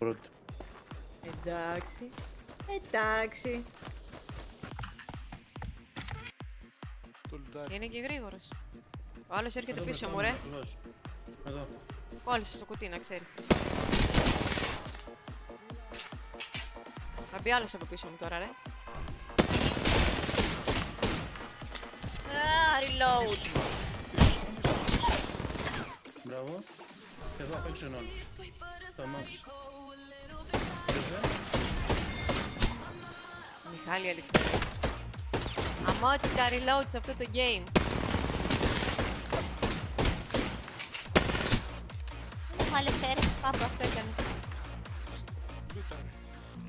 Πρώτο. Εντάξει. Εντάξει. Είναι και γρήγορος. Ο άλλος έρχεται πίσω μου, ρε. Εδώ. Κόλλησε στο κουτί, να ξέρεις. Θα μπει άλλος από πίσω μου τώρα, ρε. Reload. Μπράβο. Εδώ απ' έξω είναι όλος. Στο αμάξι. Μιχάλη Αλεξάνδρου. Αμότητα reload σε αυτό το game. Βάλε φέρε, πάπου αυτό έκανε.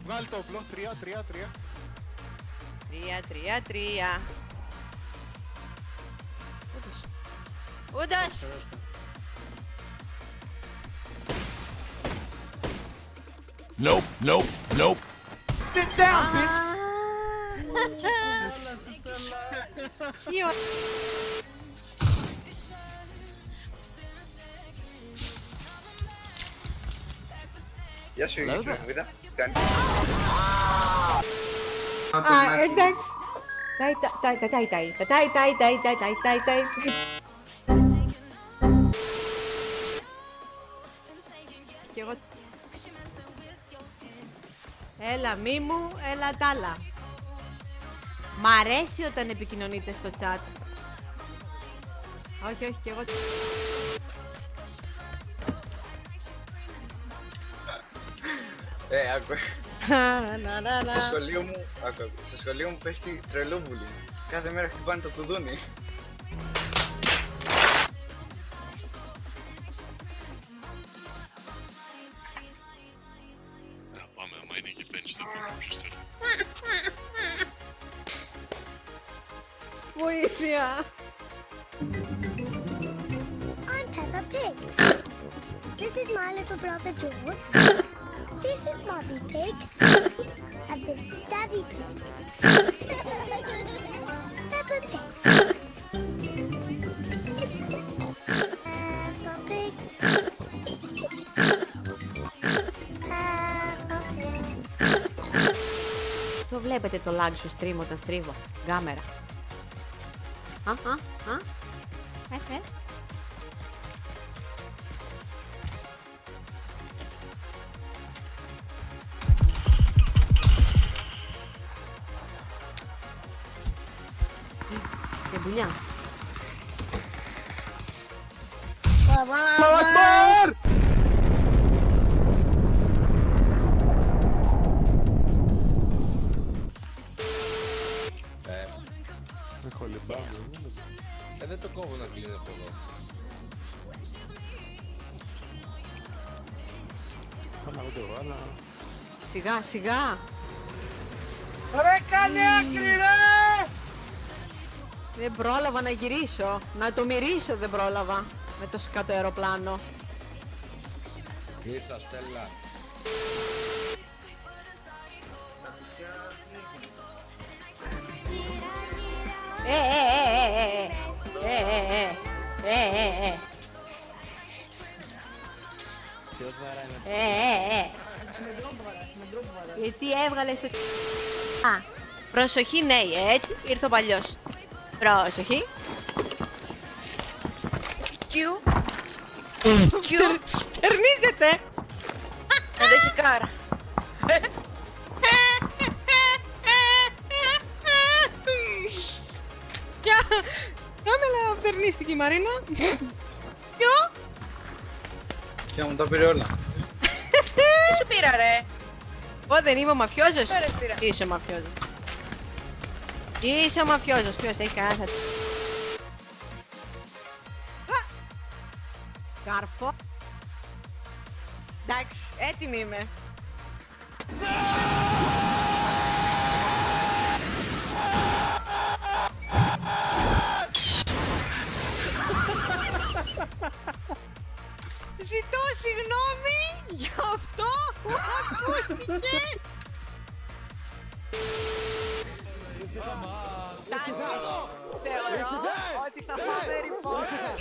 Βγάλει το όπλο, 3. 3. Ούτως. Nope. Sit down, bitch! Τι ωραία. Γεια σου, Γιώργο. Κάνει. Εντάξει. Tai. Κι εγώ... Έλα μη μου, έλα τ' άλλα. Μ' αρέσει όταν επικοινωνείτε στο chat. Όχι, κι εγώ... Άκου. Στο σχολείο μου πέφτει τρελό bullying. Κάθε μέρα χτυπάνε το κουδούνι. Πάμε, άμα είναι εκεί bench θα πούμε ποιος θέλει. Βοήθεια! I'm Peppa Pig. This is my little brother George. This is Mummy Pig. And this is Daddy Pig. Peppa Pig. Peppa Pig. Peppa Pig. Το βλέπετε το lag στο stream όταν στρίβω. Γκάμερα. Και δουλειά. Έχω λιμπάμι. Δεν το κόβω να κλείνει από εδώ. Θα να το βάλω. Σιγά. Ρε κάνε άκρη ρε! Δεν πρόλαβα να γυρίσω. Να το μυρίσω δεν πρόλαβα. Με το σκάτω αεροπλάνο. Ήρθα, Στέλλα. Ποιος βαράει Γιατί έβγαλες το... Προσοχή, νέοι, έτσι. Ήρθε ο παλιός. Προσοχή. Κιου. Τερνίζεται. Να δεις η κάρα. Κάμελα φτερνίστηκε η Μαρίνα. Ποιο? Και μου τα πήρε όλα. Τι σου πήρα ρε. Εγώ δεν είμαι ο μαφιόζος. Πέρες πήρα. Είσαι ο μαφιόζος. Είσαι ο μαφιόζος. Ποιος έχει κανένα. Καρφό. Εντάξει, έτοιμη είμαι. Ζητώ συγγνώμη για αυτό που ακούστηκε. Θεωρώ ότι θα πάμε ρηπόρτα.